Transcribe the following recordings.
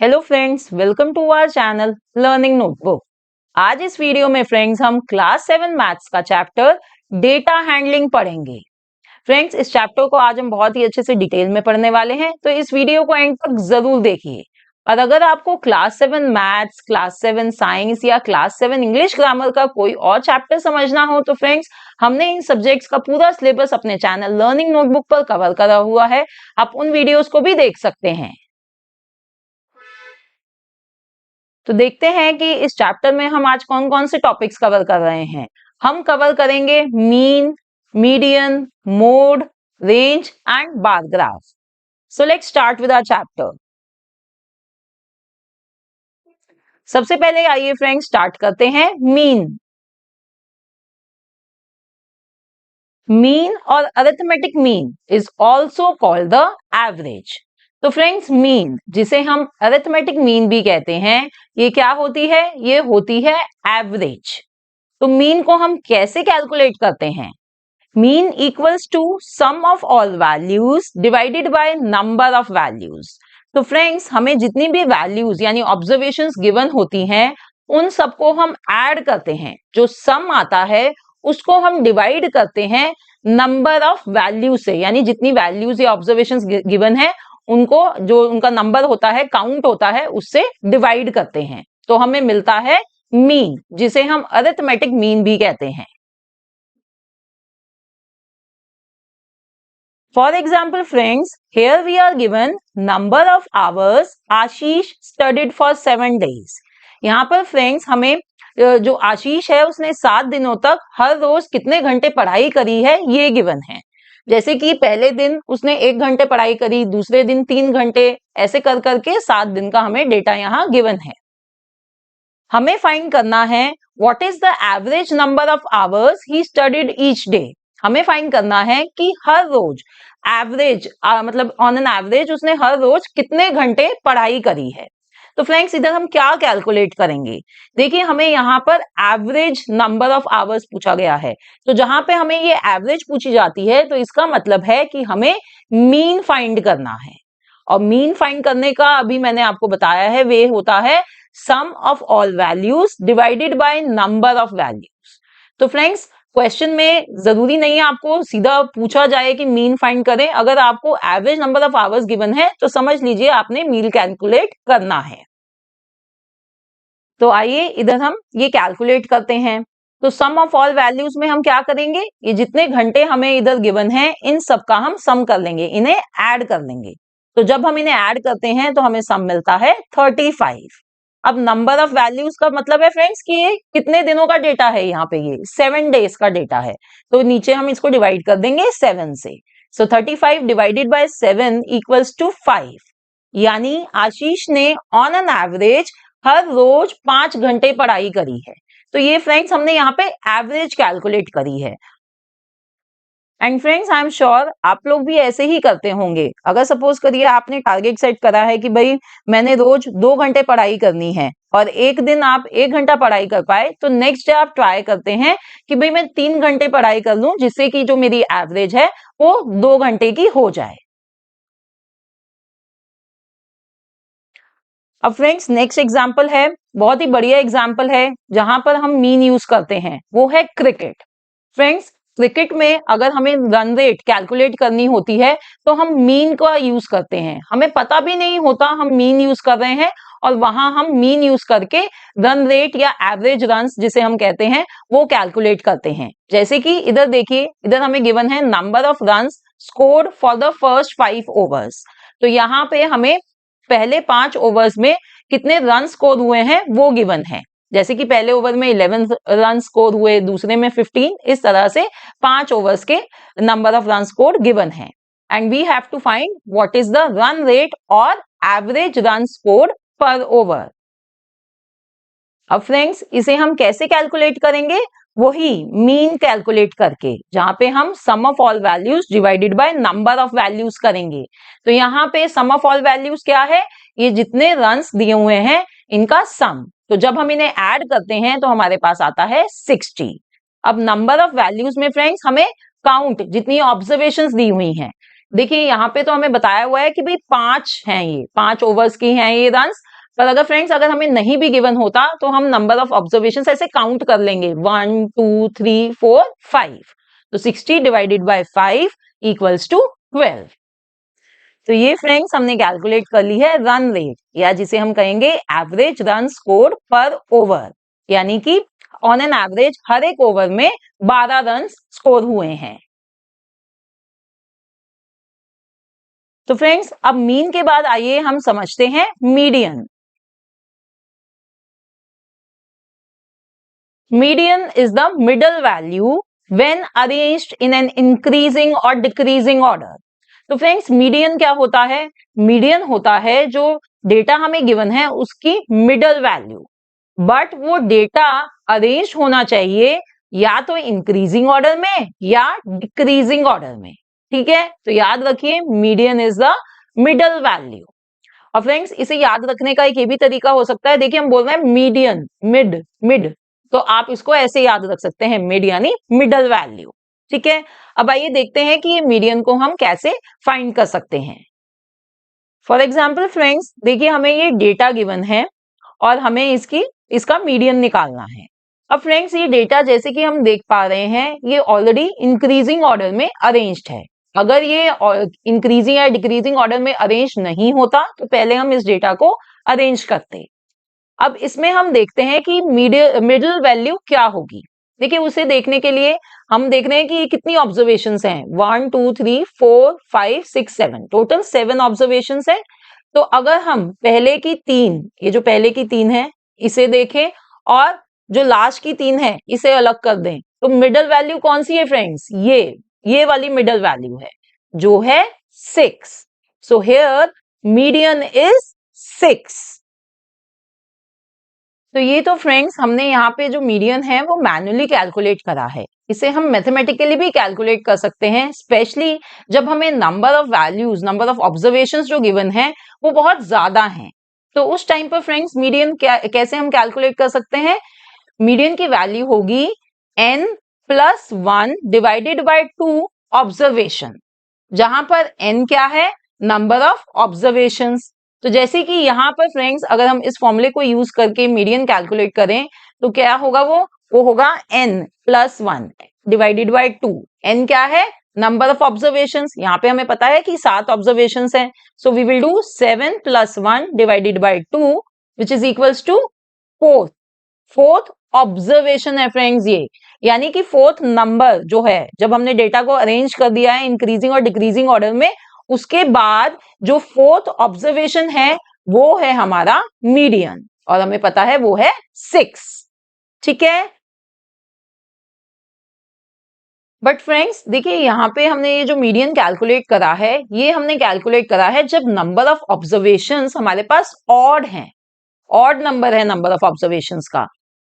Hello friends, welcome to our channel learning notebook. आज इस video में फ्रेंड्स हम क्लास 7 मैथ्स का चैप्टर डेटा हैंडलिंग पढ़ेंगे। फ्रेंड्स, इस चैप्टर को आज हम बहुत ही अच्छे से डिटेल में पढ़ने वाले हैं, तो इस वीडियो को एंड तक जरूर देखिए। और अगर आपको क्लास 7 मैथ्स, क्लास 7 साइंस या क्लास 7 इंग्लिश ग्रामर का कोई और चैप्टर समझना हो तो फ्रेंड्स, हमने इन सब्जेक्ट्स का पूरा सिलेबस अपने चैनल लर्निंग नोटबुक पर कवर करा हुआ है। आप उन वीडियोस को भी देख सकते हैं। तो देखते हैं कि इस चैप्टर में हम आज कौन कौन से टॉपिक्स कवर कर रहे हैं। हम कवर करेंगे mean, median, mode, range and bar graph. So let's start with our chapter. सबसे पहले आइए फ्रेंड्स स्टार्ट करते हैं मीन। मीन और arithmetic mean is also called the average. तो फ्रेंड्स, मीन जिसे हम अरिथमेटिक मीन भी कहते हैं, ये क्या होती है? ये होती है एवरेज। तो मीन को हम कैसे कैलकुलेट करते हैं? Mean equals to sum of all values divided by number of values. तो फ्रेंड्स, हमें जितनी भी वैल्यूज यानी ऑब्जर्वेशंस गिवन होती हैं, उन सबको हम ऐड करते हैं। जो सम आता है उसको हम डिवाइड करते हैं नंबर ऑफ वैल्यू से, यानी जितनी वैल्यूज या ऑब्जर्वेशंस गिवन है उनको, जो उनका नंबर होता है, काउंट होता है, उससे डिवाइड करते हैं। तो हमें मिलता है मीन, जिसे हम अरिथमेटिक मीन भी कहते हैं। For example, friends, here we are given number of hours Ashish studied for 7 days. यहाँ पर फ्रेंड्स हमें जो आशीष है उसने 7 दिनों तक हर रोज कितने घंटे पढ़ाई करी है ये गिवन है। जैसे कि पहले दिन उसने 1 घंटे पढ़ाई करी, दूसरे दिन 3 घंटे, ऐसे कर करके 7 दिन का हमें डेटा यहाँ गिवन है। हमें फाइंड करना है what is the average number of hours he studied each day. हमें फाइंड करना है कि हर रोज एवरेज मतलब ऑन एन एवरेज उसने हर रोज कितने घंटे पढ़ाई करी है। तो फ्रेंड्स, इधर हम क्या कैलकुलेट करेंगे? देखिए, हमें यहाँ पर एवरेज नंबर ऑफ आवर्स पूछा गया है। तो जहां पे हमें ये एवरेज पूछी जाती है तो इसका मतलब है कि हमें मीन फाइंड करना है। और मीन फाइंड करने का अभी मैंने आपको बताया है, वे होता है sum of all values divided by number of values. तो फ्रेंड्स, क्वेश्चन में जरूरी नहीं है आपको सीधा पूछा जाए कि मीन फाइंड करें। अगर आपको average number of hours given है तो समझ लीजिए आपने मीन कैलकुलेट करना है। तो आइए इधर हम ये कैलकुलेट करते हैं। तो सम ऑफ ऑल वैल्यूज में हम क्या करेंगे? ये जितने घंटे हमें इधर गिवन है इन सब का हम सम कर लेंगे, इन्हें ऐड कर लेंगे। तो जब हम इन्हें ऐड करते हैं तो हमें सम मिलता है 35। अब नंबर ऑफ वैल्यूज का मतलब है फ्रेंड्स कि ये कितने दिनों का डेटा है, यहाँ पे ये 7 डेज का डेटा है। तो नीचे हम इसको डिवाइड कर देंगे 7 से। सो 35 डिवाइडेड बाय 7 इक्वल्स टू 5। यानी आशीष ने ऑन एन एवरेज हर रोज 5 घंटे पढ़ाई करी है। तो ये फ्रेंड्स हमने यहाँ पे एवरेज कैलकुलेट करी है। And friends, I am sure आप लोग भी ऐसे ही करते होंगे। अगर सपोज करिए आपने टारगेट सेट करा है कि भाई मैंने रोज 2 घंटे पढ़ाई करनी है और एक दिन आप 1 घंटा पढ़ाई कर पाए, तो नेक्स्ट डे आप ट्राई करते हैं कि भाई मैं 3 घंटे पढ़ाई कर लूं, जिससे कि जो मेरी एवरेज है वो 2 घंटे की हो जाए। अब फ्रेंड्स, नेक्स्ट एग्जाम्पल है, बहुत ही बढ़िया एग्जाम्पल है जहां पर हम मीन यूज करते हैं, वो है क्रिकेट। फ्रेंड्स, क्रिकेट में अगर हमें रन रेट कैलकुलेट करनी होती है तो हम मीन का यूज करते हैं। हमें पता भी नहीं होता हम मीन यूज कर रहे हैं, और वहां हम मीन यूज करके रन रेट या एवरेज रन्स जिसे हम कहते हैं वो कैलकुलेट करते हैं। जैसे कि इधर देखिए, इधर हमें गिवन है number of runs scored for the first 5 overs. तो यहाँ पे हमें पहले 5 ओवर्स में कितने रन स्कोर हुए हैं वो गिवन है। जैसे कि पहले ओवर में 11 रन स्कोर हुए, दूसरे में 15, इस तरह से 5 ओवर्स के number of run score given है। And we have to find what is the run rate और average run score per over. अब फ्रेंड्स, इसे हम कैसे कैलकुलेट करेंगे? वही मीन कैलकुलेट करके, जहां पे हम sum of all values divided by number of values करेंगे। तो यहाँ पे सम ऑफ ऑल वैल्यूज क्या है? ये जितने रन्स दिए हुए हैं इनका सम। तो जब हम इन्हें ऐड करते हैं तो हमारे पास आता है 60। अब नंबर ऑफ वैल्यूज में फ्रेंड्स हमें काउंट, जितनी ऑब्जर्वेशंस दी हुई हैं, देखिए यहाँ पे तो हमें बताया हुआ है कि भाई 5 हैं, ये 5 ओवर्स की हैं ये रन्स। पर अगर फ्रेंड्स अगर हमें नहीं भी गिवन होता तो हम नंबर ऑफ ऑब्जर्वेशन ऐसे काउंट कर लेंगे 1 2 3 4 5। तो 60 डिवाइडेड बाय 5 इक्वल्स टू 12। तो ये फ्रेंड्स हमने कैलकुलेट कर ली है रन रेट, या जिसे हम कहेंगे average run score per over, यानी कि ऑन एन एवरेज हर एक ओवर में 12 रन स्कोर हुए हैं। तो फ्रेंड्स अब मीन के बाद आइए हम समझते हैं median. Median is the middle value when arranged in an increasing और डिक्रीजिंग ऑर्डर। तो फ्रेंड्स मीडियन क्या होता है? मीडियन होता है जो डेटा हमें गिवन है उसकी मिडल वैल्यू, बट वो डेटा अरेंज होना चाहिए या तो इंक्रीजिंग ऑर्डर में या डिक्रीजिंग ऑर्डर में। ठीक है, तो याद रखिए median is the middle value. और फ्रेंड्स इसे याद रखने का एक ये भी तरीका हो सकता है, देखिए हम बोल रहे हैं मीडियन, मिड मिड, तो आप इसको ऐसे याद रख सकते हैं मिड यानी मिडल वैल्यू। ठीक है, अब आइए देखते हैं कि ये मीडियन को हम कैसे फाइंड कर सकते हैं। फॉर एग्जाम्पल फ्रेंड्स देखिए हमें ये डेटा गिवन है और हमें इसका मीडियन निकालना है। अब फ्रेंड्स ये डेटा जैसे कि हम देख पा रहे हैं ये ऑलरेडी इंक्रीजिंग ऑर्डर में अरेंज्ड है। अगर ये इंक्रीजिंग या डिक्रीजिंग ऑर्डर में अरेंज नहीं होता तो पहले हम इस डेटा को अरेंज करते। अब इसमें हम देखते हैं कि मिडिल वैल्यू क्या होगी। देखिए उसे देखने के लिए हम देख रहे हैं कि कितनी ऑब्जर्वेशंस हैं, 1 2 3 4 5 6 7, टोटल 7 ऑब्जर्वेशंस हैं। तो अगर हम पहले की 3, ये जो पहले की 3 है इसे देखें और जो लास्ट की 3 है इसे अलग कर दें, तो मिडल वैल्यू कौन सी है फ्रेंड्स? ये वाली मिडल वैल्यू है जो है 6। So here median is 6। तो ये तो फ्रेंड्स हमने यहाँ पे जो मीडियन है वो मैन्युअली कैलकुलेट करा है। इसे हम मैथमेटिकली भी कैलकुलेट कर सकते हैं, स्पेशली जब हमें number of values, number of observations जो गिवन है वो बहुत ज्यादा हैं। तो उस टाइम पर फ्रेंड्स मीडियन कैसे हम कैलकुलेट कर सकते हैं? मीडियन की वैल्यू होगी n plus 1 divided by 2 observation, जहां पर n क्या है? Number of observations. तो जैसे कि यहाँ पर फ्रेंड्स अगर हम इस फॉर्मूले को यूज करके मीडियन कैलकुलेट करें तो क्या होगा? वो होगा n plus 1 divided by 2। n क्या है? Number of observations. यहाँ पे हमें पता है कि 7 ऑब्जर्वेशंस हैं, so we will do 7 plus 1 divided by 2 which is equals to 4। Fourth observation है फ्रेंड्स ये, यानी कि फोर्थ नंबर जो है, जब हमने डेटा को अरेंज कर दिया है इंक्रीजिंग और डिक्रीजिंग ऑर्डर में, उसके बाद जो फोर्थ ऑब्जर्वेशन है वो है हमारा मीडियन, और हमें पता है वो है 6। ठीक है, बट फ्रेंड्स देखिए यहाँ पे हमने ये जो मीडियन कैलकुलेट करा है ये हमने कैलकुलेट करा है जब नंबर ऑफ ऑब्जर्वेशंस हमारे पास ऑड हैं, ऑड नंबर है नंबर ऑफ ऑब्जर्वेशंस का।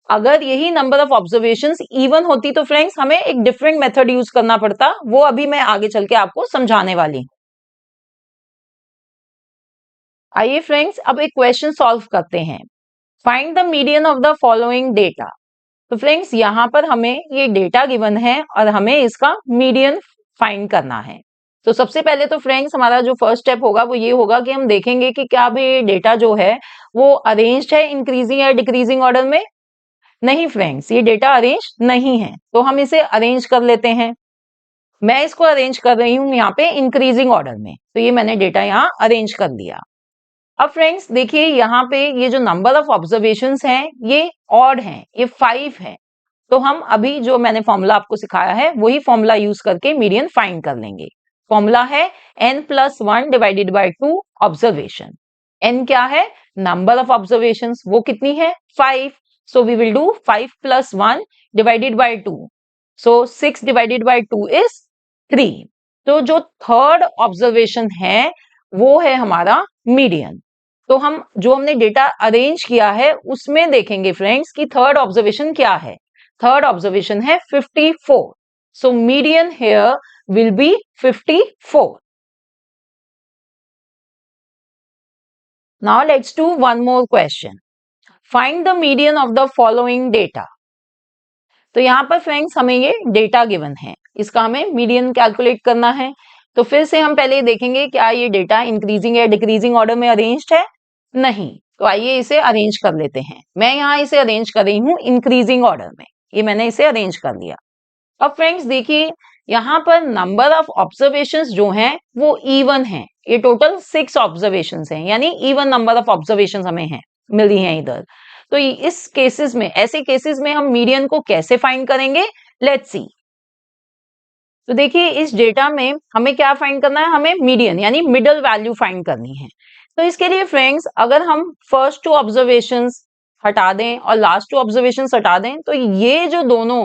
अगर यही नंबर ऑफ ऑब्जर्वेशंस इवन होती तो फ्रेंड्स हमें एक डिफरेंट मेथड यूज करना पड़ता, वो अभी मैं आगे चल के आपको समझाने वाली हूं। आइए फ्रेंड्स अब एक क्वेश्चन सॉल्व करते हैं। Find the median of the following data. तो फ्रेंड्स यहाँ पर हमें ये डेटा गिवन है और हमें इसका मीडियन फाइंड करना है। तो सबसे पहले तो फ्रेंड्स हमारा जो फर्स्ट स्टेप होगा वो ये होगा कि हम देखेंगे कि क्या भी डेटा जो है वो अरेंज्ड है इंक्रीजिंग या डिक्रीजिंग ऑर्डर में। नहीं फ्रेंड्स ये डेटा अरेंज नहीं है, तो हम इसे अरेंज कर लेते हैं। मैं इसको अरेंज कर रही हूँ यहाँ पे इंक्रीजिंग ऑर्डर में, तो ये मैंने डेटा यहाँ अरेंज कर दिया। अब फ्रेंड्स देखिए यहाँ पे ये जो नंबर ऑफ ऑब्जर्वेशंस हैं ये ऑड हैं, ये 5 है। तो हम अभी जो मैंने फॉर्मूला आपको सिखाया है वही फॉर्मूला यूज करके मीडियन फाइंड कर लेंगे। फॉर्मूला है n plus 1 divided by 2 observation. n क्या है? नंबर ऑफ ऑब्जर्वेशंस, वो कितनी है? 5। So we will do 5 plus 1 divided by 2। So 6 divided by 2 is 3। तो जो थर्ड ऑब्जर्वेशन है वो है हमारा मीडियन। तो हम जो हमने डेटा अरेंज किया है उसमें देखेंगे फ्रेंड्स कि थर्ड ऑब्जर्वेशन क्या है। थर्ड ऑब्जर्वेशन है 54। So median here will be 54। Now let's do one more question. Find the median of the following data. तो यहाँ पर फ्रेंड्स हमें ये डेटा गिवन है, इसका हमें मीडियन कैलकुलेट करना है। तो फिर से हम पहले देखेंगे क्या ये डेटा इंक्रीजिंग या डिक्रीजिंग ऑर्डर में अरेंज्ड है? नहीं। तो आइए इसे अरेंज कर लेते हैं। मैं यहाँ इसे अरेंज कर रही हूँ इंक्रीजिंग ऑर्डर में। ये मैंने इसे अरेंज कर लिया। अब फ्रेंड्स देखिए, यहाँ पर नंबर ऑफ ऑब्जर्वेशंस जो हैं वो इवन हैं। ये टोटल 6 ऑब्जर्वेशंस हैं, यानी इवन नंबर ऑफ ऑब्जर्वेशंस हमें हैं मिली हैं इधर। तो इस केसेस में, ऐसे केसेस में हम मीडियन को कैसे फाइंड करेंगे, लेट्स सी। तो देखिए इस डेटा में हमें क्या फाइंड करना है, हमें मीडियन यानी मिडल वैल्यू फाइंड करनी है। तो इसके लिए फ्रेंड्स अगर हम फर्स्ट 2 ऑब्जर्वेशंस हटा दें और लास्ट 2 ऑब्जर्वेशंस हटा दें, तो ये जो दोनों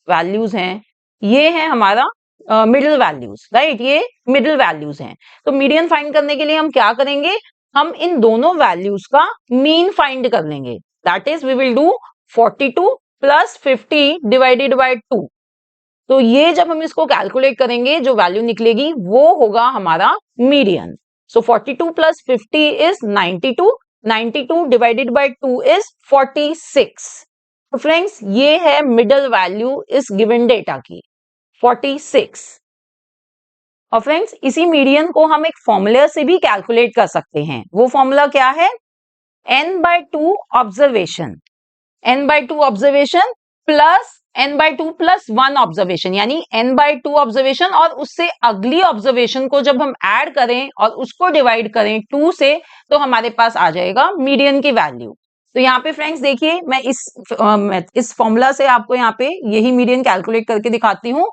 वैल्यूज हैं ये है हमारा मिडिल वैल्यूज, राइट। ये मिडिल वैल्यूज हैं। तो मीडियन फाइंड करने के लिए हम क्या करेंगे, हम इन दोनों वैल्यूज का मीन फाइंड कर लेंगे। That is we will do 42 plus 50 divided by 2। तो ये जब हम इसको कैलकुलेट करेंगे, जो वैल्यू निकलेगी वो होगा हमारा median. So 42 plus 50 is 92, 92 divided by 2 is 46। तो फ्रेंड्स ये है मिडल वैल्यू इस गिवन डेटा की, 46। और फ्रेंड्स इसी मीडियन को हम एक फॉर्मूला से भी कैलकुलेट कर सकते हैं। वो फॉर्मूला क्या है, n/2 observation, n/2 observation plus n/2 plus 1 observation, यानी n/2 ऑब्जर्वेशन और उससे अगली ऑब्जर्वेशन को जब हम ऐड करें और उसको डिवाइड करें 2 से, तो हमारे पास आ जाएगा मीडियन की वैल्यू। तो यहाँ पे फ्रेंड्स देखिए, मैं इस फॉर्मूला से आपको यहाँ पे यही मीडियन कैलकुलेट करके दिखाती हूँ।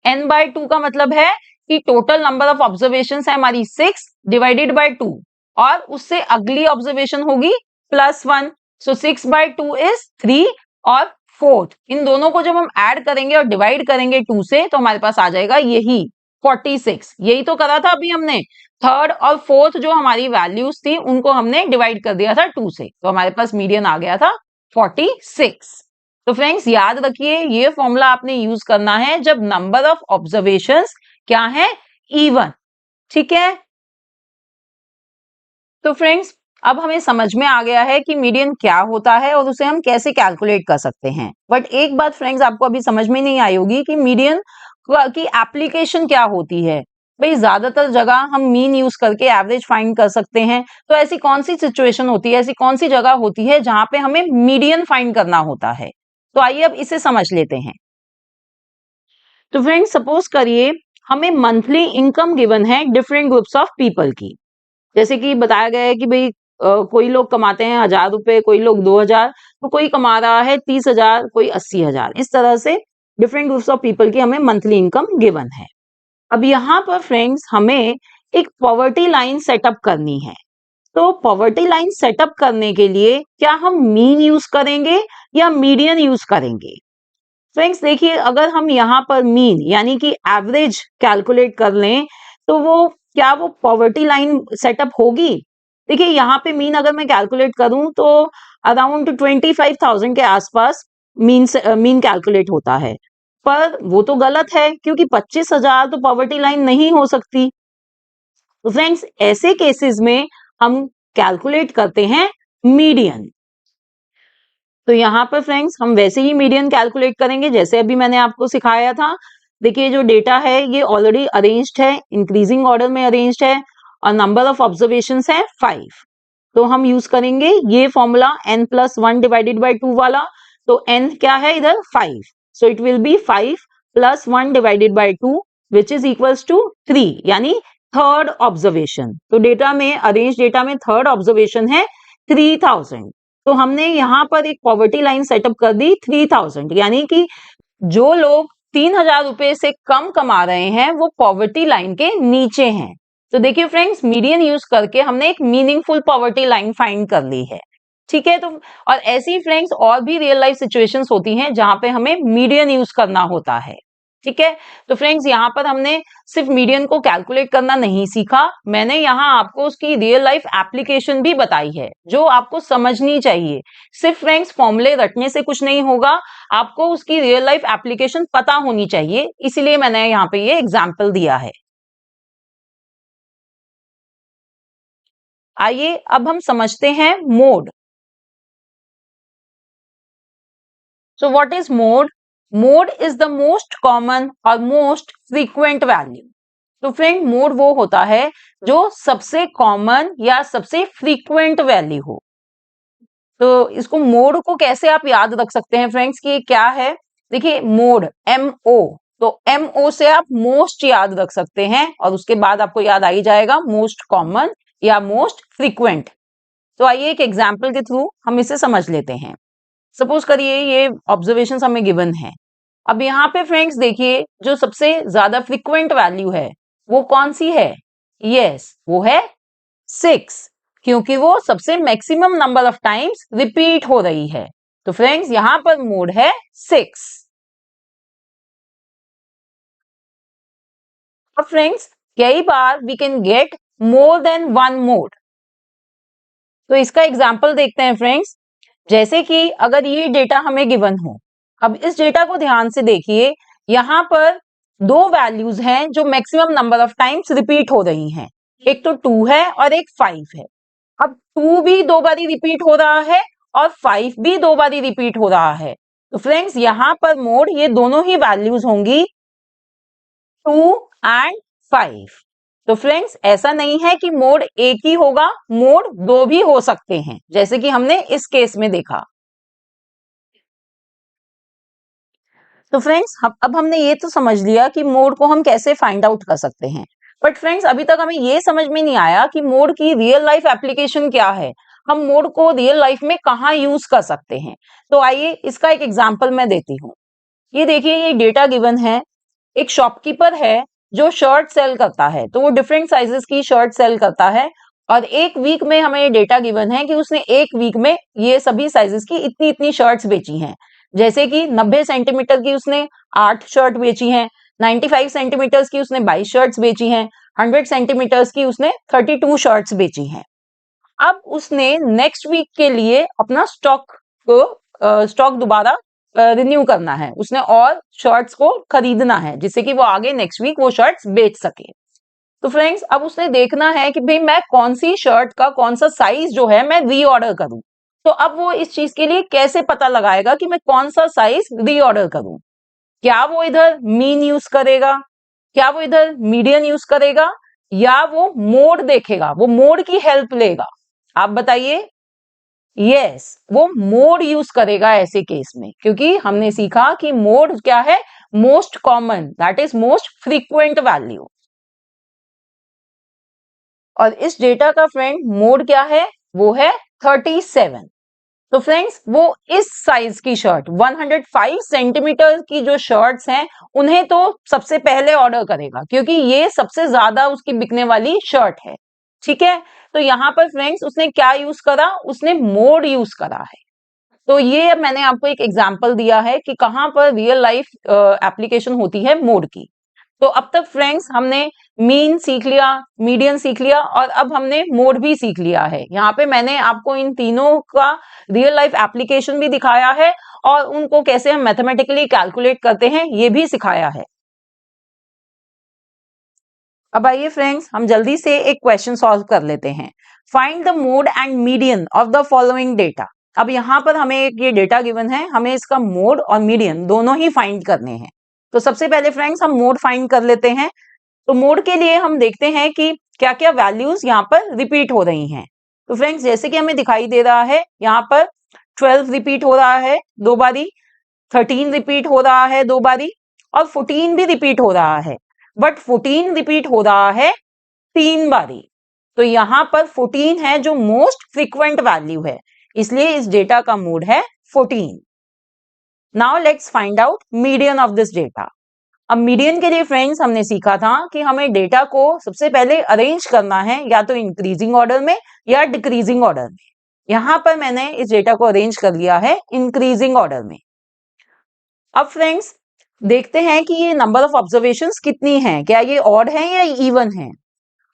n/2 का मतलब है कि टोटल नंबर ऑफ ऑब्जर्वेशन है हमारी 6 डिवाइडेड बाय 2 और उससे अगली ऑब्जर्वेशन होगी +1। सो 6/2 इज 3 और 4th, इन दोनों को जब हम ऐड करेंगे और डिवाइड करेंगे 2 से, तो हमारे पास आ जाएगा यही 46। यही तो करा था अभी हमने, थर्ड और फोर्थ जो हमारी वैल्यूज थी उनको हमने डिवाइड कर दिया था 2 से, तो हमारे पास मीडियन आ गया था 46। तो फ्रेंड्स याद रखिए, ये फॉर्मूला आपने यूज करना है जब नंबर ऑफ ऑब्जर्वेशंस क्या है, इवन। ठीक है। तो फ्रेंड्स अब हमें समझ में आ गया है कि मीडियन क्या होता है और उसे हम कैसे कैलकुलेट कर सकते हैं। बट एक बात फ्रेंड्स आपको अभी समझ में नहीं आई होगी कि मीडियन की एप्लीकेशन क्या होती है। भाई ज्यादातर जगह हम मीन यूज करके एवरेज फाइंड कर सकते हैं, तो ऐसी कौन सी सिचुएशन होती है, ऐसी कौन सी जगह होती है जहां पे हमें मीडियन फाइंड करना होता है। तो आइए अब इसे समझ लेते हैं। तो फ्रेंड्स सपोज करिए हमें मंथली इनकम गिवन है डिफरेंट ग्रुप्स ऑफ पीपल की। जैसे कि बताया गया है कि भाई कोई लोग कमाते हैं 1000 रुपए, कोई लोग 2000, तो कोई कमा रहा है 30,000, कोई 80,000। इस तरह से डिफरेंट ग्रुप्स ऑफ पीपल की हमें मंथली इनकम गिवन है। अब यहाँ पर फ्रेंड्स हमें एक पॉवर्टी लाइन सेटअप करनी है। तो पॉवर्टी लाइन सेटअप करने के लिए क्या हम मीन यूज करेंगे या मीडियन यूज करेंगे। फ्रेंड्स देखिए, अगर हम यहाँ पर मीन यानी कि एवरेज कैलकुलेट कर लें, तो वो पॉवर्टी लाइन सेटअप होगी। देखिए यहाँ पे मीन अगर मैं कैलकुलेट करूं तो अराउंड 25,000 के आसपास मीन कैलकुलेट होता है, पर वो तो गलत है क्योंकि 25,000 तो पॉवर्टी लाइन नहीं हो सकती। तो फ्रेंड्स ऐसे केसेस में हम कैलकुलेट करते हैं मीडियन। तो यहाँ पर फ्रेंड्स हम वैसे ही मीडियन कैलकुलेट करेंगे जैसे अभी मैंने आपको सिखाया था। देखिए जो डेटा है ये ऑलरेडी अरेंज्ड है, इंक्रीजिंग ऑर्डर में अरेंज्ड है और नंबर ऑफ ऑब्जर्वेशंस है 5। तो हम यूज करेंगे ये फॉर्मूला n+1 डिवाइडेड बाय 2 वाला। तो n क्या है इधर 5, so it will be 5 + 1 divided by 2 which is equals to 3, यानी थर्ड ऑब्जर्वेशन। तो डेटा में, अरेंज डेटा में थर्ड ऑब्जर्वेशन है 3000। तो हमने यहाँ पर एक पॉवर्टी लाइन सेटअप कर दी 3000, यानी कि जो लोग 3000 रुपए से कम कमा रहे हैं वो पॉवर्टी लाइन के नीचे हैं। तो देखिए फ्रेंड्स मीडियन यूज करके हमने एक मीनिंगफुल पॉवर्टी लाइन फाइंड कर ली है। ठीक है। तो और ऐसी फ्रेंड्स और भी रियल लाइफ सिचुएशंस होती हैं जहां पे हमें मीडियन यूज करना होता है। ठीक है। तो फ्रेंड्स यहाँ पर हमने सिर्फ मीडियन को कैलकुलेट करना नहीं सीखा, मैंने यहाँ आपको उसकी रियल लाइफ एप्लीकेशन भी बताई है जो आपको समझनी चाहिए। सिर्फ फ्रेंड्स फॉर्मूले रटने से कुछ नहीं होगा, आपको उसकी रियल लाइफ एप्लीकेशन पता होनी चाहिए, इसीलिए मैंने यहाँ पे ये एग्जाम्पल दिया है। आइए अब हम समझते हैं mode. So what is mode? Mode is the most common और most frequent value. तो फ्रेंड मोड वो होता है जो सबसे कॉमन या सबसे फ्रीक्वेंट वैल्यू हो। तो इसको मोड को कैसे आप याद रख सकते हैं फ्रेंड्स कि क्या है? देखिए मोड MO, तो MO से आप मोस्ट याद रख सकते हैं और उसके बाद आपको याद आ ही जाएगा मोस्ट कॉमन या मोस्ट फ्रीक्वेंट। तो आइए एक एग्जाम्पल के थ्रू हम इसे समझ लेते हैं। सपोज करिए ये ऑब्जर्वेशंस हमें गिवन है। अब यहाँ पे फ्रेंड्स देखिए जो सबसे ज्यादा फ्रीक्वेंट वैल्यू है वो कौन सी है? यस, वो है 6, क्योंकि वो सबसे maximum number of times repeat हो रही है। तो फ्रेंड्स यहां पर मोड है 6। अब फ्रेंड्स कई बार we can get more than one mode. तो इसका एग्जांपल देखते हैं फ्रेंड्स। जैसे कि अगर ये डेटा हमें गिवन हो, अब इस डेटा को ध्यान से देखिए, यहां पर दो वैल्यूज हैं जो maximum number of times repeat हो रही हैं। एक तो 2 है और एक 5 है। अब 2 भी दो बारी रिपीट हो रहा है और 5 भी दो बारी रिपीट हो रहा है। तो फ्रेंड्स यहां पर मोड ये दोनों ही वैल्यूज होंगी 2 एंड 5। तो फ्रेंड्स ऐसा नहीं है कि मोड एक ही होगा, मोड दो भी हो सकते हैं, जैसे कि हमने इस केस में देखा। तो फ्रेंड्स अब हमने ये तो समझ लिया कि मोड को हम कैसे फाइंड आउट कर सकते हैं। बट फ्रेंड्स अभी तक हमें ये समझ में नहीं आया कि मोड की रियल लाइफ एप्लीकेशन क्या है। हम मोड को रियल लाइफ में कहाँ यूज कर सकते हैं। तो आइए इसका एक एग्जांपल मैं देती हूँ। ये देखिए ये डेटा गिवन है। एक शॉपकीपर है जो शर्ट सेल करता है, तो वो डिफरेंट साइजेस की शर्ट सेल करता है और एक वीक में हमें ये डेटा गिवन है कि उसने एक वीक में ये सभी साइजेस की इतनी इतनी शर्ट्स बेची हैं। जैसे कि 90 सेंटीमीटर की उसने 8 शर्ट बेची हैं, 95 सेंटीमीटर्स की उसने 22 शर्ट्स बेची हैं, 100 सेंटीमीटर्स की उसने 32 शर्ट्स बेची हैं। अब उसने नेक्स्ट वीक के लिए अपना स्टॉक दोबारा रिन्यू करना है, उसने और शर्ट्स को खरीदना है जिससे कि वो आगे नेक्स्ट वीक वो शर्ट्स बेच सके। तो फ्रेंड्स अब उसने देखना है कि भाई मैं कौन सी शर्ट का कौन सा साइज जो है मैं रीऑर्डर करूं। तो अब वो इस चीज के लिए कैसे पता लगाएगा कि मैं कौन सा साइज रीऑर्डर करूं? क्या वो इधर मीन यूज करेगा, क्या वो इधर मीडियन यूज करेगा, या वो मोड देखेगा, वो मोड की हेल्प लेगा? आप बताइए। यस, वो मोड यूज करेगा ऐसे केस में, क्योंकि हमने सीखा कि मोड क्या है? Most common, that is most frequent value. और इस डेटा का फ्रेंड मोड क्या है? वो है 37। तो फ्रेंड्स वो इस साइज की शर्ट 105 सेंटीमीटर की जो शर्ट्स हैं उन्हें तो सबसे पहले ऑर्डर करेगा, क्योंकि ये सबसे ज्यादा उसकी बिकने वाली शर्ट है। ठीक है, तो यहां पर फ्रेंड्स उसने क्या यूज करा? उसने मोड यूज करा है। तो ये मैंने आपको एक एग्जांपल दिया है कि कहां पर रियल लाइफ एप्लीकेशन होती है मोड की। तो अब तक फ्रेंड्स हमने मीन सीख लिया, मीडियन सीख लिया और अब हमने मोड भी सीख लिया है। यहाँ पे मैंने आपको इन तीनों का रियल लाइफ एप्लीकेशन भी दिखाया है और उनको कैसे हम मैथमेटिकली कैलकुलेट करते हैं ये भी सिखाया है। अब आइए फ्रेंड्स हम जल्दी से एक क्वेश्चन सॉल्व कर लेते हैं। Find the mode and median of the following data. अब यहाँ पर हमें एक ये डेटा गिवन है, हमें इसका मोड और मीडियन दोनों ही फाइंड करने हैं। तो सबसे पहले फ्रेंड्स हम मोड फाइंड कर लेते हैं। तो मोड के लिए हम देखते हैं कि क्या क्या वैल्यूज यहाँ पर रिपीट हो रही हैं। तो फ्रेंड्स जैसे कि हमें दिखाई दे रहा है यहाँ पर 12 रिपीट हो रहा है दो बारी, 13 रिपीट हो रहा है दो बारी और 14 भी रिपीट हो रहा है। बट 14 रिपीट हो रहा है 3 बारी। तो यहाँ पर 14 है जो मोस्ट फ्रीक्वेंट वैल्यू है, इसलिए इस डेटा का मोड है 14। Now let's find out median of this data. अब मीडियन के लिए फ्रेंड्स हमने सीखा था कि हमें डेटा को सबसे पहले अरेंज करना है या तो इंक्रीजिंग ऑर्डर में या डिक्रीजिंग ऑर्डर में। यहां पर मैंने इस डेटा को अरेंज कर लिया है इंक्रीजिंग ऑर्डर में। अब फ्रेंड्स देखते हैं कि ये नंबर ऑफ ऑब्जर्वेशंस कितनी हैं, क्या ये ऑड है या इवन है?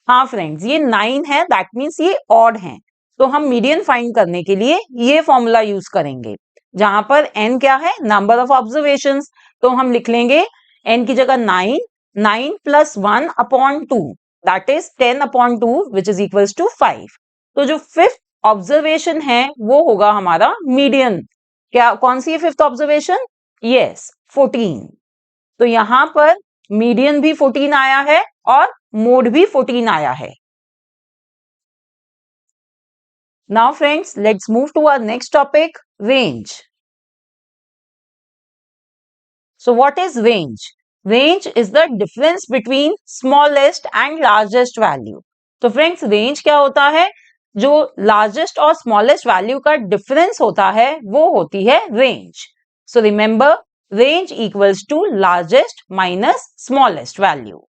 हाँ फ्रेंड्स ये 9 है, दैट मीन्स ये ऑड है। तो हम मीडियन फाइंड करने के लिए ये फॉर्मूला यूज करेंगे, जहां पर n क्या है? Number of observations. तो हम लिख लेंगे n की जगह 9, 9 plus 1 upon 2 that is 10 upon 2 which is equals to 5। तो जो फिफ्थ ऑब्जर्वेशन है वो होगा हमारा मीडियन। क्या कौन सी है फिफ्थ ऑब्जर्वेशन? यस 14। तो यहां पर मीडियन भी 14 आया है और मोड भी 14 आया है। Now friends, let's move to our next topic, range. So what is range? Range is the difference between smallest and largest value. तो फ्रेंड्स रेंज क्या होता है? जो लार्जेस्ट और स्मॉलेस्ट वैल्यू का डिफरेंस होता है वो होती है range. So remember, range equals to largest minus smallest value.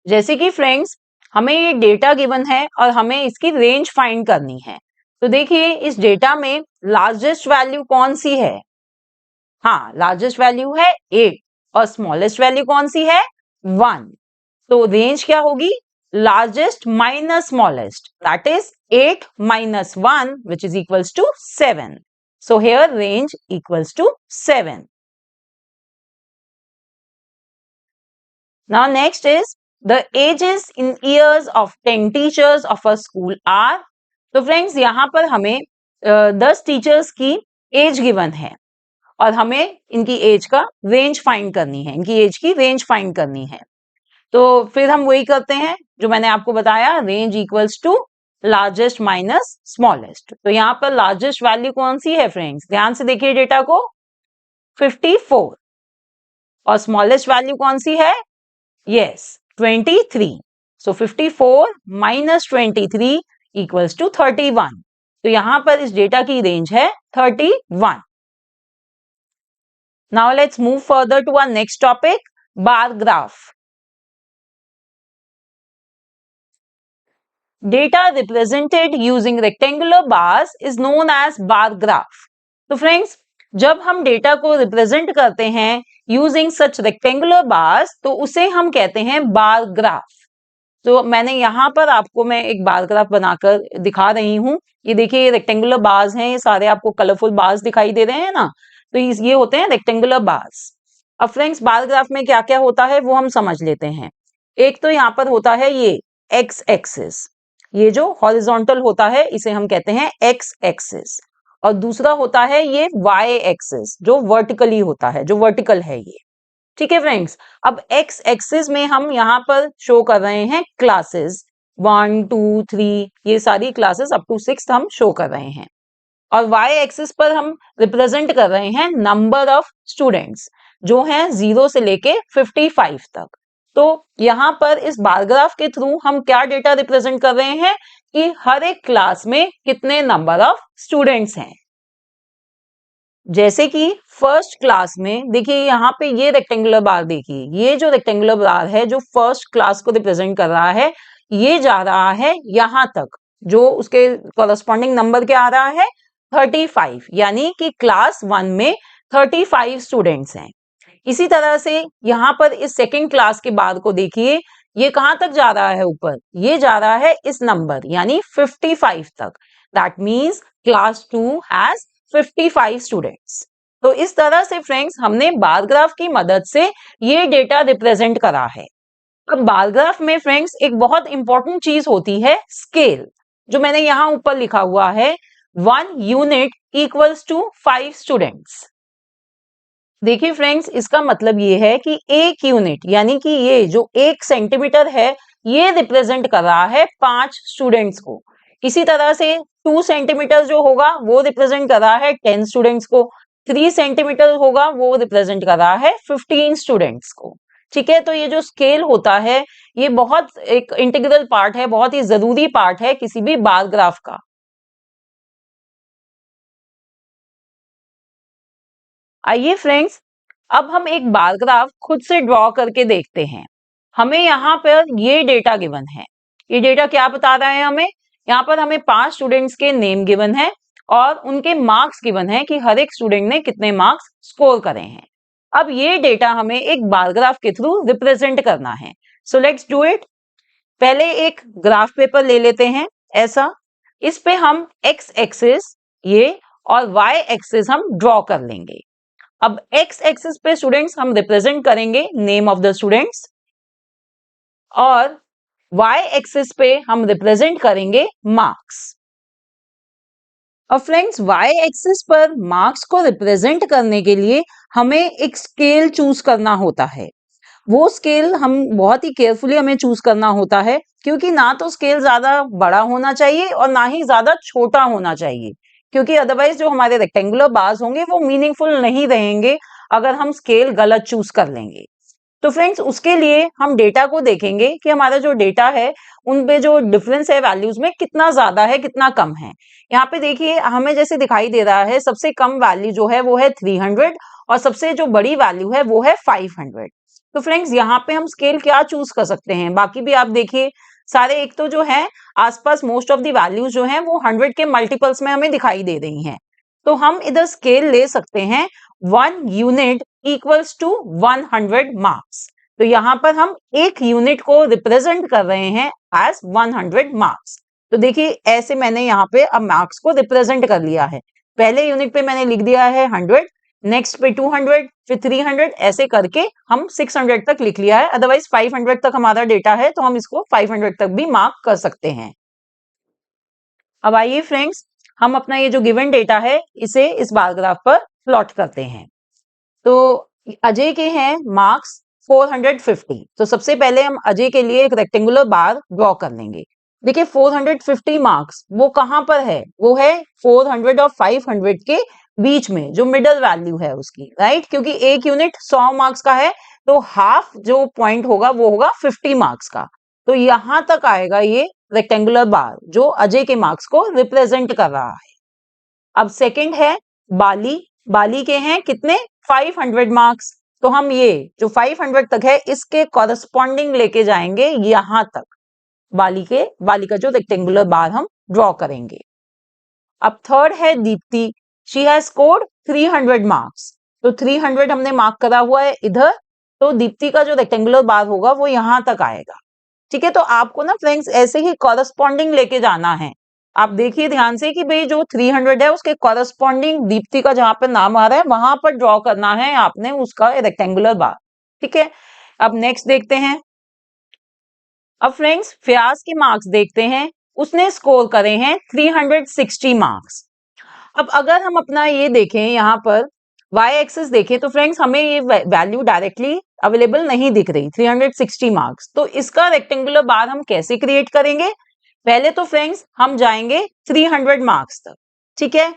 जैसे कि फ्रेंड्स हमें ये डेटा गिवन है और हमें इसकी रेंज फाइंड करनी है. तो देखिए इस डेटा में लार्जेस्ट वैल्यू कौन सी है? हाँ, लार्जेस्ट वैल्यू है 8 और स्मॉलेस्ट वैल्यू कौन सी है? 1. तो रेंज क्या होगी? Largest minus smallest, that is 8 minus 1 which is equals to 7. So here range equals to 7. Now next is the ages in years of 10 teachers of a school are. तो friends यहाँ पर हमें 10 टीचर्स की as given है और हमें इनकी as का रेंज फाइंड करनी है, इनकी एज की रेंज फाइंड करनी है. तो फिर हम वही करते हैं जो मैंने आपको बताया, range equals to largest minus smallest. तो यहाँ पर लार्जेस्ट वैल्यू कौन सी है फ्रेंड्स? ध्यान से देखिए डेटा को, 54. और स्मॉलेस्ट वैल्यू कौन सी है? Yes, 23. So 54 minus 23 equals to 31. तो यहाँ पर इस डेटा की रेंज है 31. Now let's move further to our next topic, bar graph. Data represented using rectangular bars is known as bar graph. तो फ्रेंड्स जब हम डेटा को रिप्रेजेंट करते हैं यूजिंग सच रेक्टेंगुलर बार्स तो उसे हम कहते हैं बार ग्राफ. तो मैंने यहाँ पर आपको मैं एक बार ग्राफ बनाकर दिखा रही हूँ. ये देखिए ये रेक्टेंगुलर बार्स हैं, ये सारे आपको कलरफुल बार्स दिखाई दे रहे हैं ना. तो ये होते हैं रेक्टेंगुलर बार्स. अब फ्रेंड्स बार ग्राफ में क्या क्या होता है वो हम समझ लेते हैं. एक तो यहाँ पर होता है ये एक्स एक्सिस, ये जो हॉरिजॉन्टल होता है इसे हम कहते हैं एक्स एक्सिस. और दूसरा होता है ये वाई एक्सिस जो वर्टिकली होता है, जो वर्टिकल है ये. ठीक है फ्रेंड्स. अब एक्स एक्सिस में हम यहाँ पर शो कर रहे हैं क्लासेस 1 2 3, ये सारी क्लासेस अप टू 6 हम शो कर रहे हैं. और वाई एक्सिस पर हम रिप्रेजेंट कर रहे हैं नंबर ऑफ स्टूडेंट्स जो हैं 0 से लेके 55 तक. तो यहाँ पर इस बार ग्राफ के थ्रू हम क्या डेटा रिप्रेजेंट कर रहे हैं कि हर एक क्लास में कितने नंबर ऑफ स्टूडेंट्स हैं. जैसे कि फर्स्ट क्लास में देखिए यहाँ पे ये रेक्टेंगुलर बार देखिए, ये जो रेक्टेंगुलर बार है जो फर्स्ट क्लास को रिप्रेजेंट कर रहा है ये जा रहा है यहाँ तक, जो उसके कॉरस्पॉन्डिंग नंबर क्या आ रहा है? 35. यानी कि क्लास 1 में 35 स्टूडेंट्स हैं. इसी तरह से यहाँ पर इस सेकेंड क्लास के बाद को देखिए, ये कहां तक जा रहा है? ऊपर. ये जा रहा है इस नंबर यानी 55 तक. That means class 2 has 55 students. तो इस तरह से फ्रेंड्स हमने बार ग्राफ की मदद से ये डेटा रिप्रेजेंट करा है. अब बार ग्राफ में फ्रेंड्स एक बहुत इंपॉर्टेंट चीज होती है स्केल, जो मैंने यहाँ ऊपर लिखा हुआ है 1 यूनिट इक्वल्स टू 5 स्टूडेंट्स. देखिए फ्रेंड्स इसका मतलब ये है कि एक यूनिट यानी कि ये जो 1 सेंटीमीटर है ये रिप्रेजेंट कर रहा है 5 स्टूडेंट्स को. इसी तरह से 2 सेंटीमीटर जो होगा वो रिप्रेजेंट कर रहा है 10 स्टूडेंट्स को. 3 सेंटीमीटर होगा वो रिप्रेजेंट कर रहा है 15 स्टूडेंट्स को. ठीक है. तो ये जो स्केल होता है ये बहुत एक इंटीग्रल पार्ट है, बहुत ही जरूरी पार्ट है किसी भी बार ग्राफ का. आइए फ्रेंड्स अब हम एक बार ग्राफ खुद से ड्रॉ करके देखते हैं. हमें यहाँ पर ये डेटा गिवन है. ये डेटा क्या बता रहा है हमें? यहाँ पर हमें 5 स्टूडेंट्स के नेम गिवन है और उनके मार्क्स गिवन है कि हर एक स्टूडेंट ने कितने मार्क्स स्कोर करे हैं. अब ये डेटा हमें एक बार ग्राफ के थ्रू रिप्रेजेंट करना है. So let's do it. पहले एक ग्राफ पेपर ले लेते हैं ऐसा. इस पे हम एक्स एक्सिस ये और वाई एक्सिस हम ड्रॉ कर लेंगे. अब एक्स एक्सिस पे स्टूडेंट्स हम रिप्रेजेंट करेंगे नेम ऑफ द स्टूडेंट्स और वाई एक्सिस पे हम रिप्रेजेंट करेंगे मार्क्स. अब फ्रेंड्स वाई एक्सिस पर मार्क्स को रिप्रेजेंट करने के लिए हमें एक स्केल चूज करना होता है. वो स्केल हम बहुत ही केयरफुली हमें चूज करना होता है क्योंकि ना तो स्केल ज्यादा बड़ा होना चाहिए और ना ही ज्यादा छोटा होना चाहिए, क्योंकि अदरवाइज जो हमारे रेक्टेंगुलर बार्स होंगे वो मीनिंगफुल नहीं रहेंगे अगर हम स्केल गलत चूज कर लेंगे। तो फ्रेंड्स उसके लिए हम डेटा को देखेंगे कि हमारा जो डेटा है उन पे जो डिफरेंस है वैल्यूज में कितना ज्यादा है कितना कम है। यहाँ पे देखिए हमें जैसे दिखाई दे रहा है सबसे कम वैल्यू जो है वो है 300 और सबसे जो बड़ी वैल्यू है वो है 500। तो फ्रेंड्स यहाँ पे हम स्केल क्या चूज कर सकते हैं, बाकी भी आप देखिए सारे एक तो जो है आसपास मोस्ट ऑफ द वैल्यूज जो है वो 100 के मल्टीपल्स में हमें दिखाई दे रही हैं। तो हम इधर स्केल ले सकते हैं 1 यूनिट इक्वल्स टू 100 मार्क्स। तो यहाँ पर हम एक यूनिट को रिप्रेजेंट कर रहे हैं एज 100 मार्क्स। तो देखिए ऐसे मैंने यहाँ पे अब मार्क्स को रिप्रेजेंट कर लिया है। पहले यूनिट पे मैंने लिख दिया है 100, नेक्स्ट पे 200, फिर 300, ऐसे करके हम 600 तक लिख लिया है। अदरवाइज 500 तक हमारा डेटा है तो हम इसको 500 तक भी मार्क कर सकते हैं। अब आइए फ्रेंड्स हम अपना ये जो गिवन डेटा है इसे इस बार ग्राफ पर प्लॉट करते हैं। तो अजय के हैं मार्क्स 450। तो सबसे पहले हम अजय के लिए एक रेक्टेंगुलर बार ड्रॉ कर लेंगे। देखिए 450 मार्क्स वो कहां पर है, वो है 400 और 500 के बीच में, जो मिडल वैल्यू है उसकी, राइट। क्योंकि एक यूनिट 100 मार्क्स का है तो हाफ जो पॉइंट होगा वो होगा 50 मार्क्स का। तो यहां तक आएगा ये रेक्टेंगुलर बार जो अजय के मार्क्स को रिप्रेजेंट कर रहा है। अब सेकंड है बाली। बाली के हैं कितने 500 मार्क्स। तो हम ये जो 500 तक है इसके कॉरस्पॉन्डिंग लेके जाएंगे यहां तक। बाली का जो रेक्टेंगुलर बार हम ड्रॉ करेंगे। अब थर्ड है Deepti. She has scored 300 marks. तो 300 हमने मार्क करा हुआ है इधर, तो दीप्ति का जो रेक्टेंगुलर बार होगा वो यहां तक आएगा। ठीक है, तो आपको ना फ्रेंड्स ऐसे ही कॉरस्पॉन्डिंग लेके जाना है। आप देखिए ध्यान से कि भाई जो 300 है उसके कॉरस्पॉन्डिंग दीप्ति का जहां पर नाम आ रहा है वहां पर ड्रॉ करना है आपने उसका रेक्टेंगुलर बार। ठीक है, अब नेक्स्ट देखते हैं। अब फ्रेंड्स फयाज के मार्क्स देखते हैं। उसने स्कोर करे हैं 360 मार्क्स। अब अगर हम अपना ये देखें यहाँ पर y एक्सिस देखें तो फ्रेंड्स हमें ये वैल्यू डायरेक्टली अवेलेबल नहीं दिख रही 360 मार्क्स। तो इसका रेक्टेंगुलर बार हम कैसे क्रिएट करेंगे, पहले तो फ्रेंड्स हम जाएंगे 300 मार्क्स तक। ठीक है,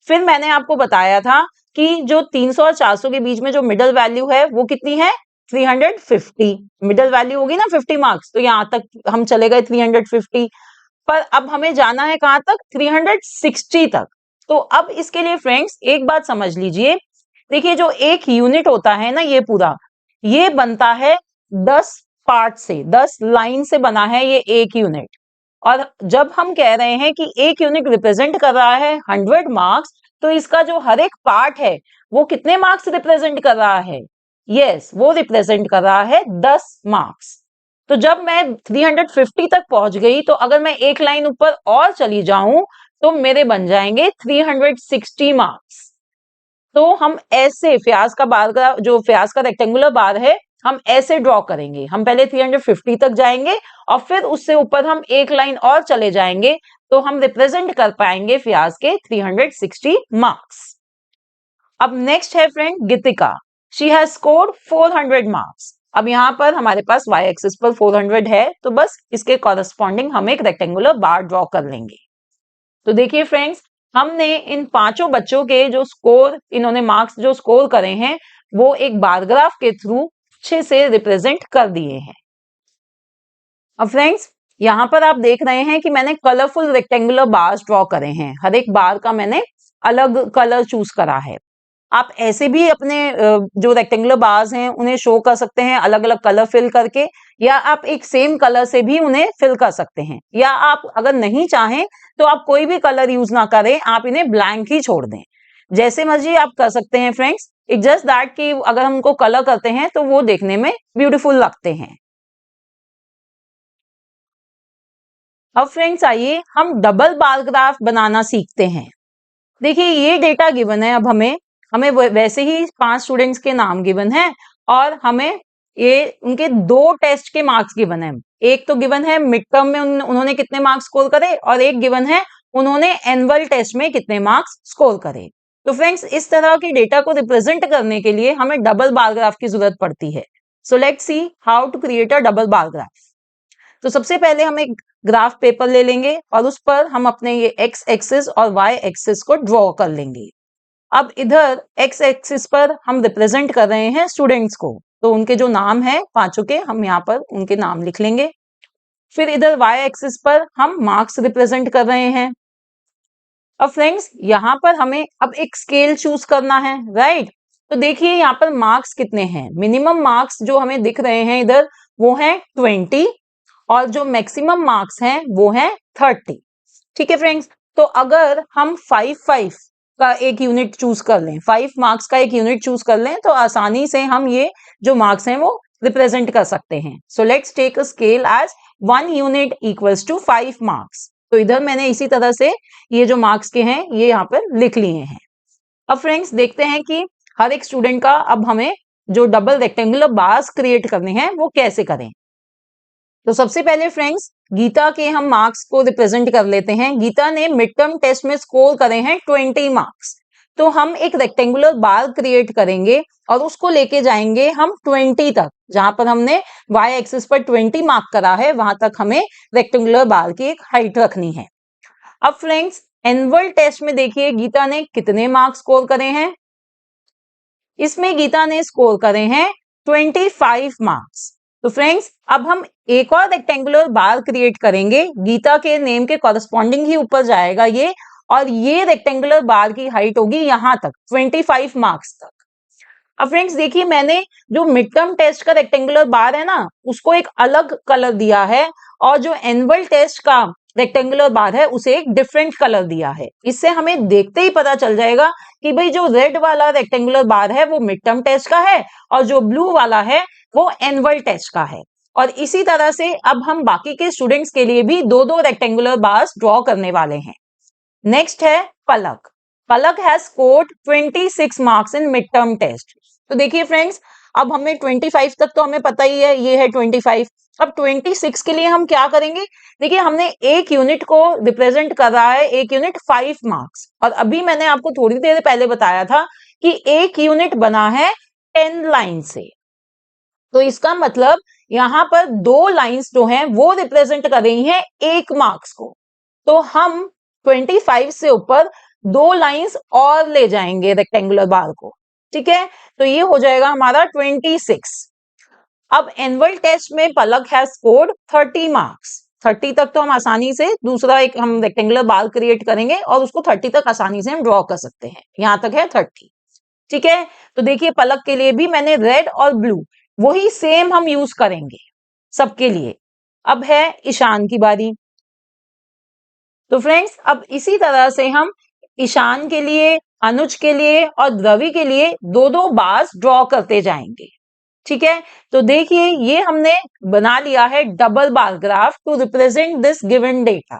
फिर मैंने आपको बताया था कि जो 300 और 400 के बीच में जो मिडल वैल्यू है वो कितनी है 350। मिडल वैल्यू होगी ना 50 मार्क्स, तो यहां तक हम चले गए 350। पर अब हमें जाना है कहां तक 360 तक। तो अब इसके लिए फ्रेंड्स एक बात समझ लीजिए, देखिए जो एक यूनिट होता है ना ये पूरा ये बनता है 10 पार्ट से, 10 लाइन से बना है ये एक यूनिट। और जब हम कह रहे हैं कि एक यूनिट रिप्रेजेंट कर रहा है 100 मार्क्स, तो इसका जो हर एक पार्ट है वो कितने मार्क्स रिप्रेजेंट कर रहा है, यस वो रिप्रेजेंट कर रहा है 10 मार्क्स। तो जब मैं 350 तक पहुंच गई तो अगर मैं एक लाइन ऊपर और चली जाऊं तो मेरे बन जाएंगे 360 मार्क्स। तो हम ऐसे फयाज का बार का जो फयाज का रेक्टेंगुलर बार है हम ऐसे ड्रॉ करेंगे। हम पहले 350 तक जाएंगे और फिर उससे ऊपर हम एक लाइन और चले जाएंगे तो हम रिप्रेजेंट कर पाएंगे फयाज के 360 मार्क्स। अब नेक्स्ट है friend Geetika. She has scored 400 marks. अब यहाँ पर हमारे पास y एक्सिस पर 400 है तो बस इसके कॉरस्पॉन्डिंग हम एक रेक्टेंगुलर बार ड्रॉ कर लेंगे। तो देखिए फ्रेंड्स हमने इन पांचों बच्चों के जो स्कोर इन्होंने मार्क्स जो स्कोर करे हैं वो एक बार ग्राफ के थ्रू अच्छे से रिप्रेजेंट कर दिए हैं। अब फ्रेंड्स यहाँ पर आप देख रहे हैं कि मैंने कलरफुल रेक्टेंगुलर बार्स ड्रॉ करे हैं। हर एक बार का मैंने अलग कलर चूज करा है। आप ऐसे भी अपने जो रेक्टेंगुलर बार्स हैं उन्हें शो कर सकते हैं अलग अलग कलर फिल करके, या आप एक सेम कलर से भी उन्हें फिल कर सकते हैं, या आप अगर नहीं चाहें तो आप कोई भी कलर यूज ना करें, आप इन्हें ब्लैंक ही छोड़ दें। जैसे मर्जी आप कर सकते हैं फ्रेंड्स। इट्स जस्ट दैट कि अगर हम उनको कलर करते हैं तो वो देखने में ब्यूटीफुल लगते हैं। अब फ्रेंड्स आइए हम डबल बार ग्राफ बनाना सीखते हैं। देखिए ये डेटा गिवन है। अब हमें वैसे ही 5 स्टूडेंट्स के नाम गिवन है और हमें ये उनके 2 टेस्ट के मार्क्स गिवन है। एक तो गिवन है मिड टर्म में उन्होंने कितने मार्क्स स्कोर करे और एक गिवन है उन्होंने एनुअल टेस्ट में कितने मार्क्स स्कोर करे। तो फ्रेंड्स इस तरह के डेटा को रिप्रेजेंट करने के लिए हमें डबल बार ग्राफ की जरूरत पड़ती है। So let's see how to create a double bar graph. तो सबसे पहले हम एक ग्राफ पेपर ले लेंगे और उस पर हम अपने ये एक्स एक्सिस और वाई एक्सिस को ड्रॉ कर लेंगे। अब इधर एक्स एक्सिस पर हम रिप्रेजेंट कर रहे हैं स्टूडेंट्स को, तो उनके जो नाम है पांचों के हम यहाँ पर उनके नाम लिख लेंगे। फिर इधर वाई एक्सिस पर हम मार्क्स रिप्रेजेंट कर रहे हैं। अब फ्रेंड्स यहाँ पर हमें अब एक स्केल चूज करना है, राइट। तो देखिए यहाँ पर मार्क्स कितने हैं, मिनिमम मार्क्स जो हमें दिख रहे हैं इधर वो है 20 और जो मैक्सिमम मार्क्स हैं वो है 30। ठीक है फ्रेंड्स, तो अगर हम 5 का एक यूनिट चूज कर लें, 5 मार्क्स का एक यूनिट चूज कर लें तो आसानी से हम ये जो मार्क्स हैं वो रिप्रेजेंट कर सकते हैं। So let's take a scale as 1 unit equals to 5 marks. तो इधर मैंने इसी तरह से ये जो मार्क्स के हैं ये यहाँ पर लिख लिए हैं। अब फ्रेंड्स देखते हैं कि हर एक स्टूडेंट का अब हमें जो डबल रेक्टेंगुलर बार्स क्रिएट करने हैं वो कैसे करें। तो सबसे पहले फ्रेंड्स गीता के हम मार्क्स को रिप्रेजेंट कर लेते हैं। गीता ने मिड टर्म टेस्ट में स्कोर करे हैं 20 मार्क्स। तो हम एक रेक्टेंगुलर बार क्रिएट करेंगे और उसको लेके जाएंगे हम 20 तक, जहां पर हमने वाई एक्सिस पर 20 मार्क करा है वहां तक हमें रेक्टेंगुलर बार की एक हाइट रखनी है। अब फ्रेंड्स एनुअल टेस्ट में देखिए गीता ने कितने मार्क्स स्कोर करे हैं। इसमें गीता ने स्कोर करे हैं 25 मार्क्स। तो फ्रेंड्स अब हम एक और रेक्टेंगुलर बार क्रिएट करेंगे, गीता के नेम के कॉरस्पॉन्डिंग ही ऊपर जाएगा ये, और ये रेक्टेंगुलर बार की हाइट होगी यहां तक 25 मार्क्स तक। अब फ्रेंड्स देखिए मैंने जो मिड टर्म टेस्ट का रेक्टेंगुलर बार है ना उसको एक अलग कलर दिया है और जो एनुअल टेस्ट का रेक्टेंगुलर बार है उसे एक डिफरेंट कलर दिया है। इससे हमें देखते ही पता चल जाएगा कि भाई जो रेड वाला रेक्टेंगुलर बार है वो मिड टर्म टेस्ट का है और जो ब्लू वाला है वो एनुअल टेस्ट का है। और इसी तरह से अब हम बाकी के स्टूडेंट्स के लिए भी दो दो रेक्टेंगुलर बार्स ड्रॉ करने वाले हैं। नेक्स्ट है Palak. Palak has scored 26 marks in mid term test. तो देखिए फ्रेंड्स अब हमें 25 तक तो हमें पता ही है, ये है 25। अब 26 के लिए हम क्या करेंगे, देखिए हमने एक यूनिट को रिप्रेजेंट कर रहा है, एक यूनिट 5 मार्क्स, और अभी मैंने आपको थोड़ी देर पहले बताया था कि एक यूनिट बना है 10 लाइन से। तो इसका मतलब यहां पर 2 लाइंस जो हैं वो रिप्रेजेंट कर रही हैं 1 मार्क्स को। तो हम 25 से ऊपर 2 लाइंस और ले जाएंगे रेक्टेंगुलर बार को। ठीक है, तो ये हो जाएगा हमारा 26। अब एनुअल टेस्ट में पलक हैज स्कोर्ड 30 मार्क्स। 30 तक तो हम आसानी से दूसरा एक हम रेक्टेंगुलर बार क्रिएट करेंगे और उसको 30 तक आसानी से हम ड्रॉ कर सकते हैं। यहां तक है 30। ठीक है, तो देखिए पलक के लिए भी मैंने रेड और ब्लू वही सेम हम यूज करेंगे सबके लिए। अब है ईशान की बारी। तो फ्रेंड्स अब इसी तरह से हम ईशान के लिए, अनुज के लिए और द्रवि के लिए दो दो बार्स ड्रॉ करते जाएंगे। ठीक है, तो देखिए ये हमने बना लिया है double bar graph to represent this given data.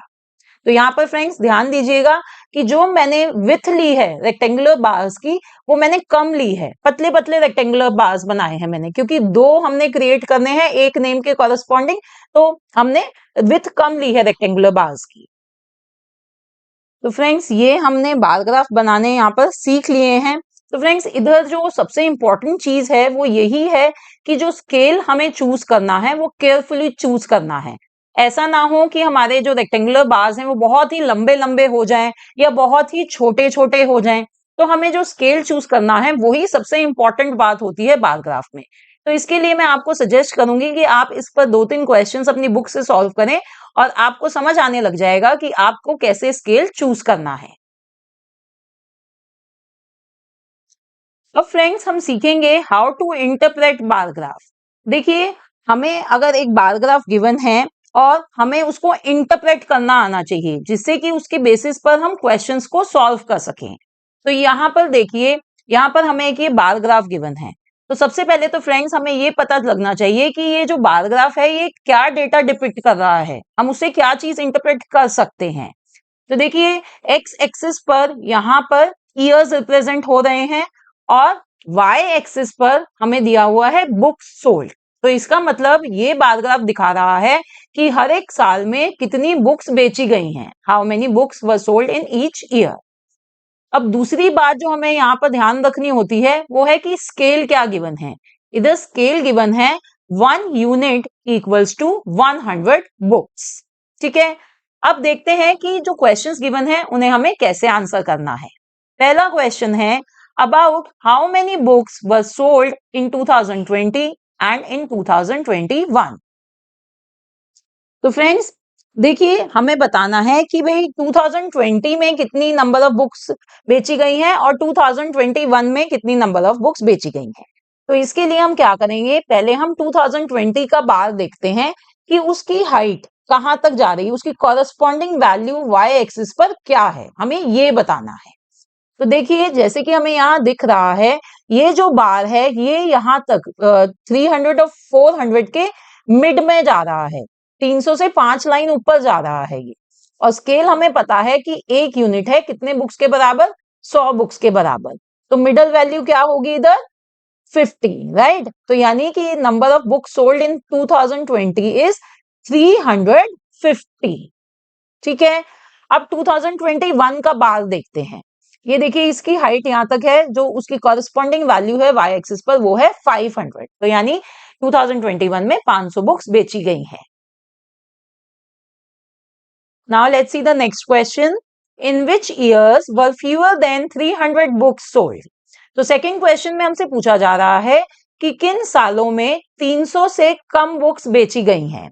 तो यहाँ पर फ्रेंड्स ध्यान दीजिएगा कि जो मैंने विथ ली है रेक्टेंगुलर बार्स की वो मैंने कम ली है, पतले पतले रेक्टेंगुलर बार्स बनाए हैं मैंने, क्योंकि 2 हमने क्रिएट करने हैं एक नेम के कॉरस्पॉन्डिंग, तो हमने विथ कम ली है रेक्टेंगुलर बार्स की। तो फ्रेंड्स ये हमने बार ग्राफ बनाने यहाँ पर सीख लिए हैं। तो फ्रेंड्स इधर जो सबसे इंपॉर्टेंट चीज है वो यही है कि जो स्केल हमें चूज करना है वो केयरफुली चूज करना है। ऐसा ना हो कि हमारे जो रेक्टेंगुलर बार्स हैं वो बहुत ही लंबे लंबे हो जाएं या बहुत ही छोटे छोटे हो जाएं। तो हमें जो स्केल चूज करना है वही सबसे इंपॉर्टेंट बात होती है बार ग्राफ में। तो इसके लिए मैं आपको सजेस्ट करूंगी कि आप इस पर 2-3 क्वेश्चंस अपनी बुक से सॉल्व करें और आपको समझ आने लग जाएगा कि आपको कैसे स्केल चूज करना है। अब फ्रेंड्स हम सीखेंगे how to interpret bar graph. देखिए हमें अगर एक बार ग्राफ गिवन है और हमें उसको इंटरप्रेट करना आना चाहिए जिससे कि उसके बेसिस पर हम क्वेश्चंस को सॉल्व कर सकें। तो यहाँ पर देखिए, यहाँ पर हमें एक ये बार ग्राफ गिवन है। तो सबसे पहले तो फ्रेंड्स हमें ये पता लगना चाहिए कि ये जो बार ग्राफ है ये क्या डेटा डिपिक्ट कर रहा है, हम उससे क्या चीज इंटरप्रेट कर सकते हैं। तो देखिए एक्स एक्सिस पर यहाँ पर ईयर्स रिप्रेजेंट हो रहे हैं और वाई एक्सिस पर हमें दिया हुआ है बुक्स सोल्ड। तो इसका मतलब ये बार ग्राफ दिखा रहा है कि हर एक साल में कितनी बुक्स बेची गई हैं, how many books were sold in each year. अब दूसरी बात जो हमें यहाँ पर ध्यान रखनी होती है वो है कि स्केल क्या गिवन है। इधर स्केल गिवन है 1 यूनिट इक्वल्स टू 100 बुक्स। ठीक है, अब देखते हैं कि जो क्वेश्चंस गिवन है उन्हें हमें कैसे आंसर करना है। पहला क्वेश्चन है about how many books were sold in 2020 and in 2021। तो फ्रेंड्स देखिए, हमें बताना है कि भाई 2020 में कितनी नंबर ऑफ बुक्स बेची गई हैं और 2021 में कितनी नंबर ऑफ बुक्स बेची गई हैं। तो इसके लिए हम क्या करेंगे, पहले हम 2020 का बार देखते हैं कि उसकी हाइट कहां तक जा रही है, उसकी कॉरस्पॉन्डिंग वैल्यू वाई एक्सिस पर क्या है, हमें ये बताना है। तो देखिए, जैसे कि हमें यहाँ दिख रहा है, ये जो बार है ये यहाँ तक 300 और 400 के मिड में जा रहा है, 300 से 5 लाइन ऊपर जा रहा है ये। और स्केल हमें पता है कि 1 यूनिट है कितने बुक्स के बराबर, 100 बुक्स के बराबर। तो मिडल वैल्यू क्या होगी इधर, 50, राइट। तो यानी कि number of books sold in 2020 is 350। ठीक है, अब 2021 का बार देखते हैं। ये देखिए, इसकी हाइट यहां तक है, जो उसकी कॉरस्पॉन्डिंग वैल्यू है वाई एक्सिस पर वो है 500। तो यानी 2021 में 500 बुक्स बेची गई हैं। Now let's see the next question. In which years were fewer than 300 books sold? तो सेकंड क्वेश्चन में हमसे पूछा जा रहा है कि किन सालों में 300 से कम बुक्स बेची गई हैं।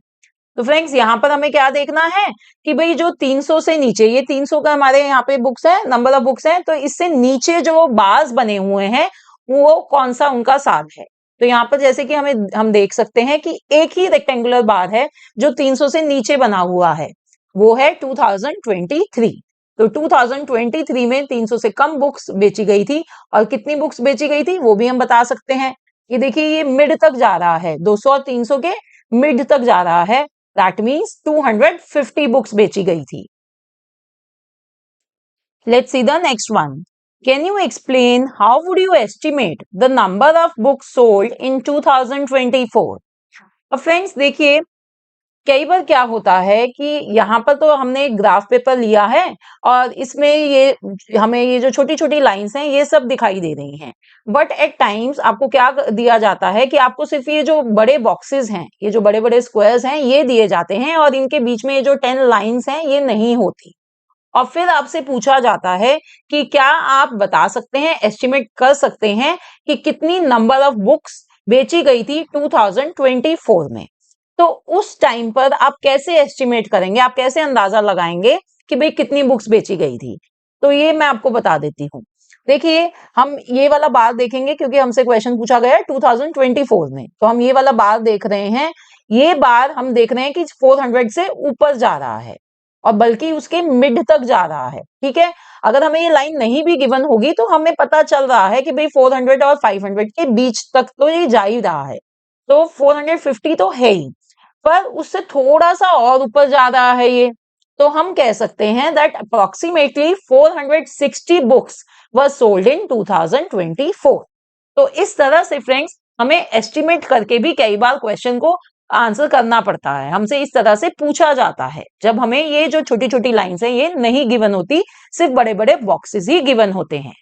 तो फ्रेंड्स यहाँ पर हमें क्या देखना है कि भाई जो 300 से नीचे, ये 300 का हमारे यहाँ पे बुक्स है, नंबर ऑफ बुक्स है, तो इससे नीचे जो बार्स बने हुए हैं वो कौन सा उनका साल है। तो यहाँ पर जैसे कि हम देख सकते हैं कि एक ही रेक्टेंगुलर बार है जो 300 से नीचे बना हुआ है, वो है 2023। तो 2023 में 300 से कम बुक्स बेची गई थी, और कितनी बुक्स बेची गई थी वो भी हम बता सकते हैं। ये देखिए, ये मिड तक जा रहा है, 200 और 300 के मिड तक जा रहा है, दैट मीन्स 250 बुक्स बेची गई थी। Let's see the next one. Can you explain how would you estimate the number of books sold in 2024? अब फ्रेंड्स देखिए, कई बार क्या होता है कि यहाँ पर तो हमने एक ग्राफ पेपर लिया है और इसमें ये हमें ये जो छोटी छोटी लाइंस हैं ये सब दिखाई दे रही हैं, बट एट टाइम्स आपको क्या दिया जाता है कि आपको सिर्फ ये जो बड़े बॉक्सेस हैं, ये जो बड़े बड़े स्क्वायर्स हैं ये दिए जाते हैं, और इनके बीच में ये जो 10 लाइंस हैं ये नहीं होती। और फिर आपसे पूछा जाता है कि क्या आप बता सकते हैं, एस्टिमेट कर सकते हैं कि कितनी नंबर ऑफ बुक्स बेची गई थी 2024 में। तो उस टाइम पर आप कैसे एस्टिमेट करेंगे, आप कैसे अंदाजा लगाएंगे कि भाई कितनी बुक्स बेची गई थी। तो ये मैं आपको बता देती हूँ। देखिए, हम ये वाला बार देखेंगे क्योंकि हमसे क्वेश्चन पूछा गया है 2024 में, तो हम ये वाला बार देख रहे हैं। ये बार हम देख रहे हैं कि 400 से ऊपर जा रहा है और बल्कि उसके मिड तक जा रहा है। ठीक है, अगर हमें ये लाइन नहीं भी गिवन होगी तो हमें पता चल रहा है कि भाई 400 और 500 के बीच तक तो ये जा ही रहा है, तो 450 तो है ही, पर उससे थोड़ा सा और ऊपर जा रहा है ये। तो हम कह सकते हैं that approximately 460 books were sold in 2024। तो इस तरह से फ्रेंड्स हमें एस्टिमेट करके भी कई बार क्वेश्चन को आंसर करना पड़ता है, हमसे इस तरह से पूछा जाता है जब हमें ये जो छोटी छोटी लाइंस हैं ये नहीं गिवन होती, सिर्फ बड़े बड़े बॉक्सेस ही गिवन होते हैं।